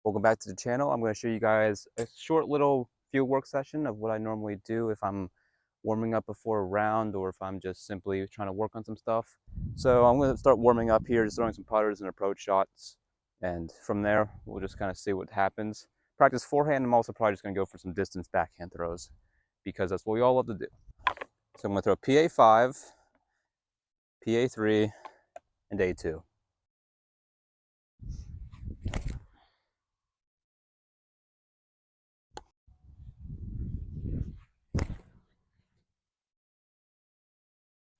Welcome back to the channel. I'm going to show you guys a short little field work session of what I normally do if I'm warming up before a round or if I'm just simply trying to work on some stuff. So I'm going to start warming up here, just throwing some putters and approach shots. And from there, we'll just kind of see what happens. Practice forehand. I'm also probably just going to go for some distance backhand throws because that's what we all love to do. So I'm going to throw PA5, PA3, and A2.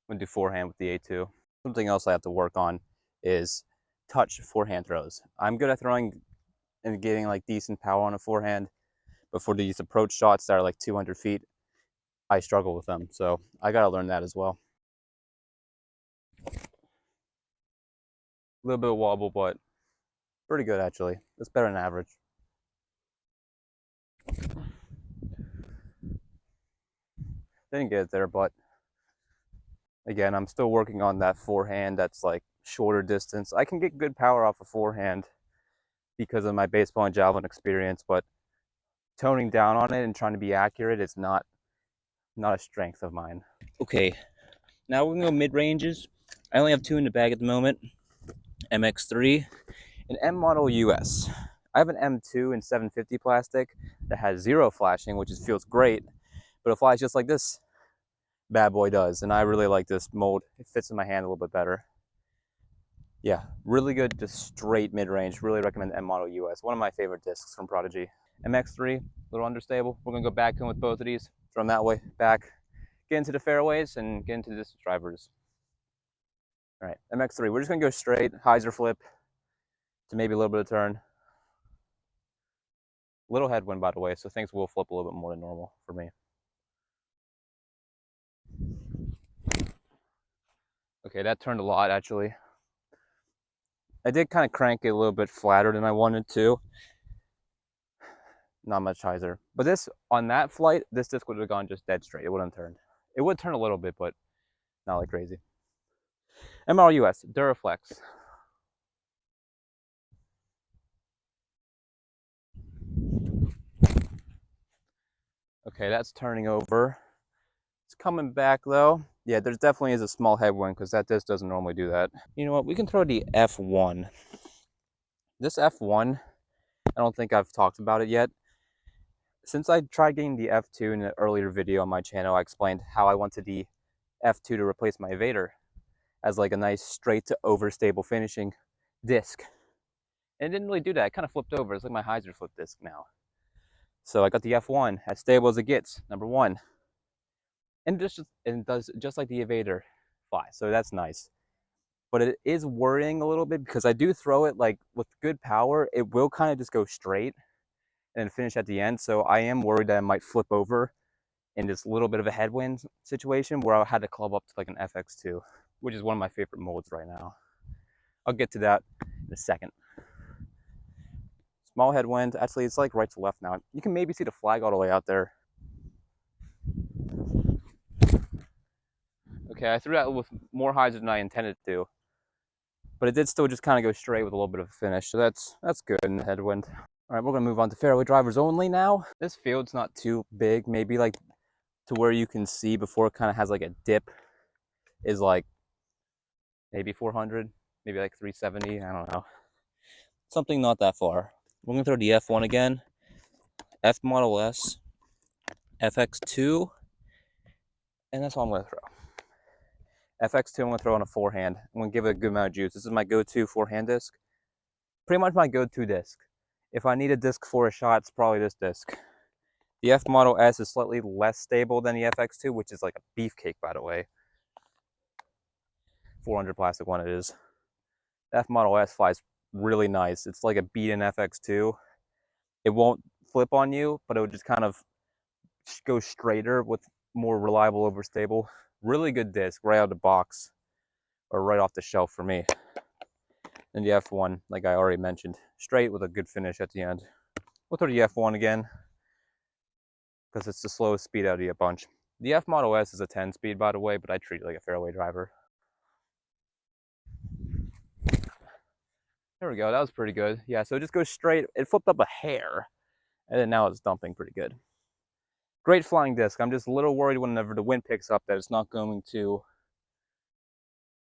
I'm going to do forehand with the A2. Something else I have to work on is touch forehand throws. I'm good at throwing and getting like decent power on a forehand, but for these approach shots that are like 200 feet, I struggle with them. So I got to learn that as well. A little bit of wobble, but pretty good actually. It's better than average. Didn't get it there, but again, I'm still working on that forehand that's like shorter distance. I can get good power off a forehand because of my baseball and javelin experience, but toning down on it and trying to be accurate is not a strength of mine. Okay, now we're gonna go mid ranges. I only have two in the bag at the moment: MX3 and M Model US. I have an M2 in 750 plastic that has zero flashing, which feels great, but it flies just like this bad boy does, and I really like this mold. It fits in my hand a little bit better. Yeah, really good, just straight mid range. Really recommend M Model US. One of my favorite discs from Prodigy. MX3, a little understable. We're gonna go back in with both of these. From that way, back, get into the fairways and get into the distance drivers. All right, MX3, we're just gonna go straight, hyzer flip to maybe a little bit of turn. Little headwind, by the way, so things will flip a little bit more than normal for me. Okay, that turned a lot actually. I did kind of crank it a little bit flatter than I wanted to. Not much hyzer. But this, on that flight, this disc would have gone just dead straight. It wouldn't have turned. It would turn a little bit, but not like crazy. MRUS, Duraflex. Okay, that's turning over. It's coming back though. Yeah, there definitely is a small headwind because that disc doesn't normally do that. You know what? We can throw the F1. This F1, I don't think I've talked about it yet. Since I tried getting the F2 in an earlier video on my channel, I explained how I wanted the F2 to replace my Evader as like a nice straight to overstable finishing disc. And it didn't really do that. It kind of flipped over. It's like my hyzer flip disc now. So I got the F1, as stable as it gets, number one. And it does just like the Evader fly. So that's nice. But it is worrying a little bit because I do throw it like with good power. It will kind of just go straight and finish at the end. So I am worried that it might flip over in this little bit of a headwind situation where I had to club up to like an FX2, which is one of my favorite molds right now. I'll get to that in a second. Small headwind. Actually, it's like right to left now. You can maybe see the flag all the way out there. Okay, I threw that with more hyzer than I intended to, but it did still just kind of go straight with a little bit of a finish. So that's good in the headwind. All right, we're gonna move on to fairway drivers only now. This field's not too big, maybe like to where you can see before it kind of has like a dip is like maybe 400, maybe like 370, I don't know. Something not that far. We're gonna throw the F1 again, F Model S, FX2, and that's all I'm gonna throw. FX2 I'm gonna throw on a forehand. I'm gonna give it a good amount of juice. This is my go-to forehand disc. Pretty much my go-to disc. If I need a disc for a shot, it's probably this disc. The F Model S is slightly less stable than the FX2, which is like a beefcake, by the way. 400 plastic one it is. The F Model S flies really nice. It's like a beat-in FX2. It won't flip on you, but it would just kind of go straighter with more reliable overstable. Really good disc right out of the box or right off the shelf for me. And the F1, like I already mentioned, straight with a good finish at the end. We'll throw the F1 again because it's the slowest speed out of the bunch. The F Model S is a 10 speed, by the way, but I treat it like a fairway driver. There we go. That was pretty good. Yeah, so it just goes straight. It flipped up a hair, and then now it's dumping pretty good. Great flying disc. I'm just a little worried whenever the wind picks up that it's not going to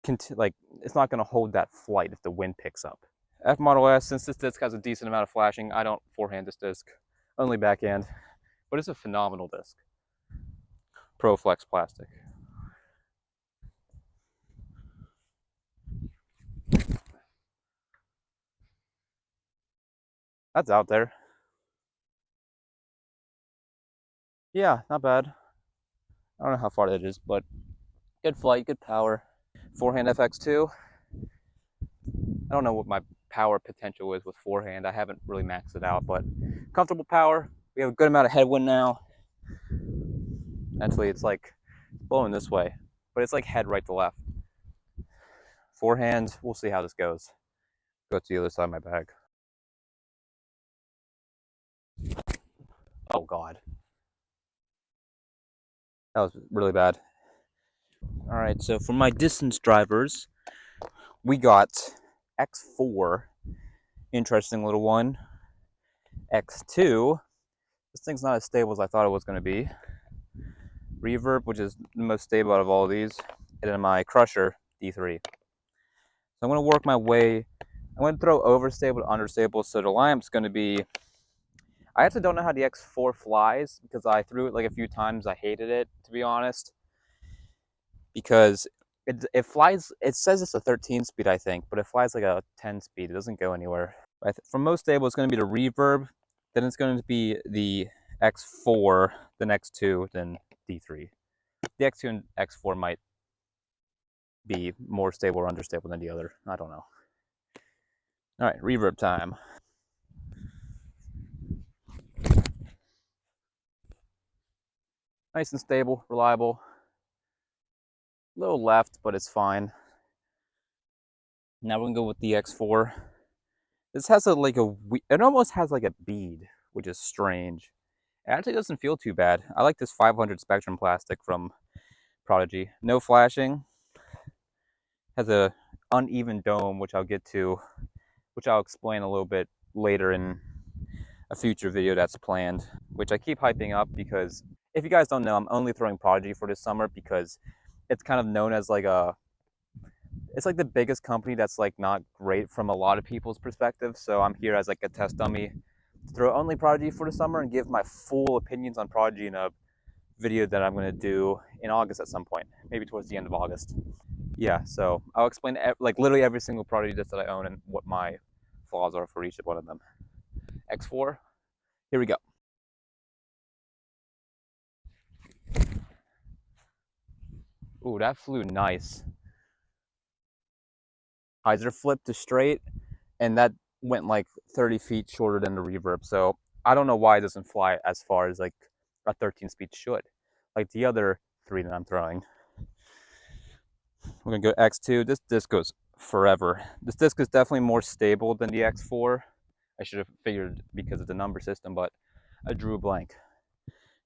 it's not going to hold that flight if the wind picks up. F Model S, since this disc has a decent amount of flashing, I don't forehand this disc, only backhand, but it's a phenomenal disc. ProFlex plastic. That's out there. Yeah, not bad. I don't know how far that is, but good flight, good power. Forehand FX2. I don't know what my power potential is with forehand. I haven't really maxed it out, but comfortable power. We have a good amount of headwind now. Actually, it's like blowing this way, but it's like head right to left. Forehand, we'll see how this goes. Go to the other side of my bag. Oh God. That was really bad. All right, so for my distance drivers, we got X4, interesting little one. X2, this thing's not as stable as I thought it was going to be. Reverb, which is the most stable out of all of these, and then my Crusher D3. So I'm going to work my way. I'm going to throw overstable to understable. So the lamp's going to be. I actually don't know how the X4 flies because I threw it like a few times. I hated it, to be honest, because it flies. It says it's a 13 speed, I think, but it flies like a 10 speed. It doesn't go anywhere. For most stable, it's going to be the Reverb. Then it's going to be the X4, the next two, then D3. The X2 and X4 might be more stable or understable than the other. I don't know. All right, reverb time. Nice and stable, reliable. A little left, but it's fine. Now we're gonna go with the X4. This has it almost has like a bead, which is strange. It actually doesn't feel too bad. I like this 500 Spectrum plastic from Prodigy. No flashing. Has a uneven dome, which I'll get to, which I'll explain a little bit later in a future video that's planned, which I keep hyping up because if you guys don't know, I'm only throwing Prodigy for this summer because it's kind of known as like it's like the biggest company that's like not great from a lot of people's perspective. So I'm here as like a test dummy to throw only Prodigy for the summer and give my full opinions on Prodigy in a video that I'm going to do in August at some point, maybe towards the end of August. Yeah, so I'll explain like literally every single Prodigy disc that I own and what my flaws are for each one of them. X4, here we go. Ooh, that flew nice. Hyzer flipped to straight, and that went like 30 feet shorter than the reverb. So I don't know why it doesn't fly as far as like a 13 speed should, like the other three that I'm throwing. We're gonna go X2. This disc goes forever. This disc is definitely more stable than the X4. I should have figured because of the number system, but I drew a blank.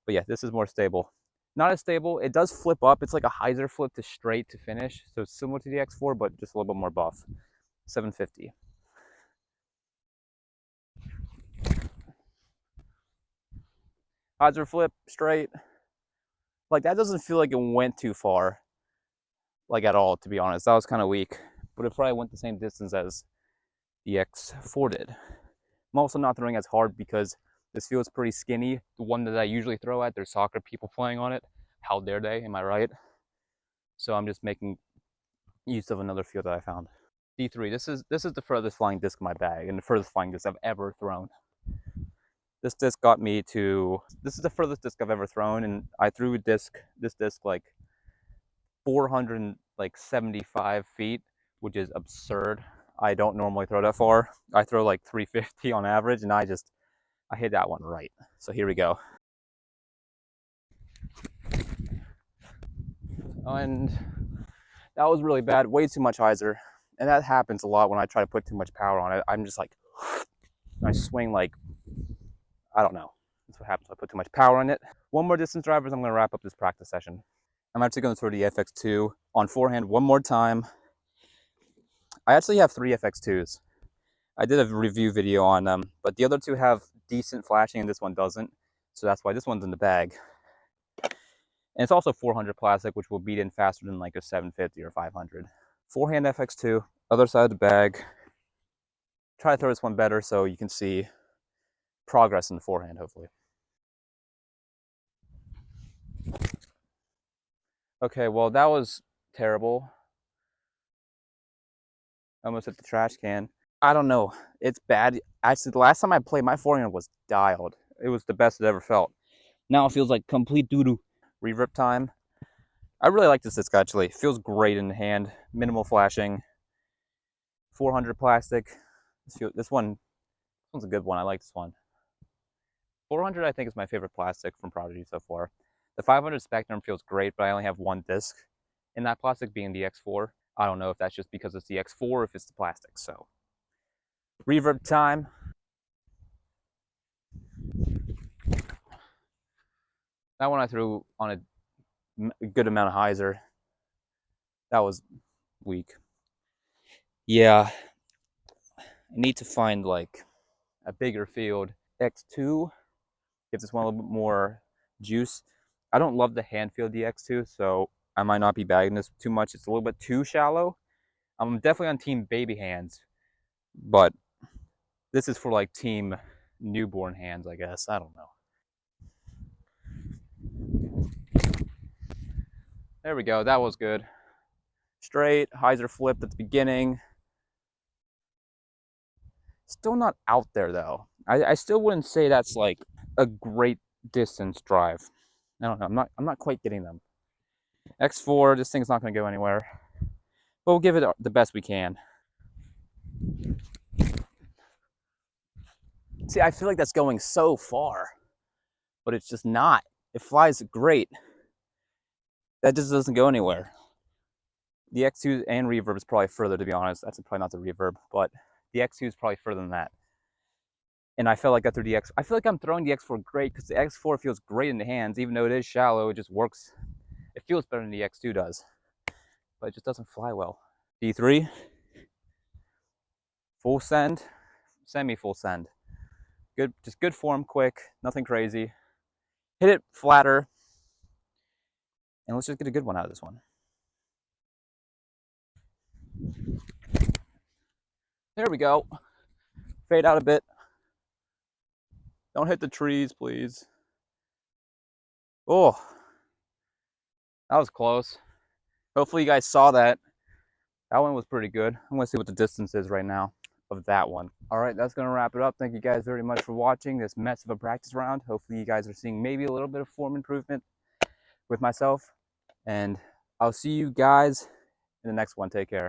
But yeah, this is more stable. Not as stable. It does flip up. It's like a hyzer flip to straight to finish. So it's similar to the X4, but just a little bit more buff. 750. Hyzer flip straight. Like that doesn't feel like it went too far. Like at all, to be honest. That was kind of weak. But it probably went the same distance as the X4 did. I'm also not throwing as hard because this feels pretty skinny. The one that I usually throw at, there's soccer people playing on it. How dare they? Am I right? So I'm just making use of another field that I found. D3. This is the furthest flying disc in my bag and the furthest flying disc I've ever thrown. This disc got me to. This is the furthest disc I've ever thrown, and I threw this disc like 475 feet, which is absurd. I don't normally throw that far. I throw like 350 on average, and I hit that one right. So here we go. And that was really bad. Way too much hyzer. And that happens a lot when I try to put too much power on it. I'm just like, I swing like, I don't know. That's what happens when I put too much power on it. One more distance drivers, I'm going to wrap up this practice session. I'm actually going to throw the FX2 on forehand one more time. I actually have 3 FX2s. I did a review video on them, but the other two have decent flashing and this one doesn't. So that's why this one's in the bag. And it's also 400 plastic, which will beat in faster than like a 750 or 500. Forehand FX2, other side of the bag. Try to throw this one better so you can see progress in the forehand, hopefully. Okay, well, that was terrible. I almost hit the trash can. I don't know. It's bad. Actually, the last time I played, my forehand was dialed. It was the best it ever felt. Now it feels like complete doo-doo. Reverb time. I really like this disc, actually. It feels great in the hand. Minimal flashing. 400 plastic. This one's a good one. I like this one. 400, I think, is my favorite plastic from Prodigy so far. The 500 Spectrum feels great, but I only have one disc in that plastic, being the X4. I don't know if that's just because it's the X4 or if it's the plastic. So, reverb time. That one I threw on a good amount of hyzer. That was weak. Yeah, I need to find like a bigger field. X2 gives this one a little bit more juice. I don't love the hand field the X2, so I might not be bagging this too much. It's a little bit too shallow. I'm definitely on team baby hands, but this is for like team newborn hands, I guess. I don't know. There we go. That was good. Straight, hyzer flipped at the beginning. Still not out there though. I still wouldn't say that's like a great distance drive. I don't know. I'm not quite getting them. X4, this thing's not going to go anywhere. But we'll give it the best we can. See, I feel like that's going so far, but it's just not. It flies great. That just doesn't go anywhere. The X2 and reverb is probably further, to be honest. That's probably not the reverb, but the X2 is probably further than that. And I felt like I threw the X. I feel like I'm throwing the X4 great because the X4 feels great in the hands, even though it is shallow. It just works. It feels better than the X2 does, but it just doesn't fly well. D3, full send, semi-full send. Good, just good form, quick, nothing crazy. Hit it flatter, and let's just get a good one out of this one. There we go. Fade out a bit. Don't hit the trees, please. Oh, that was close. Hopefully you guys saw that. That one was pretty good. I'm gonna see what the distance is right now of that one. All right, that's gonna wrap it up. Thank you guys very much for watching this mess of a practice round. Hopefully you guys are seeing maybe a little bit of form improvement with myself. And I'll see you guys in the next one. Take care.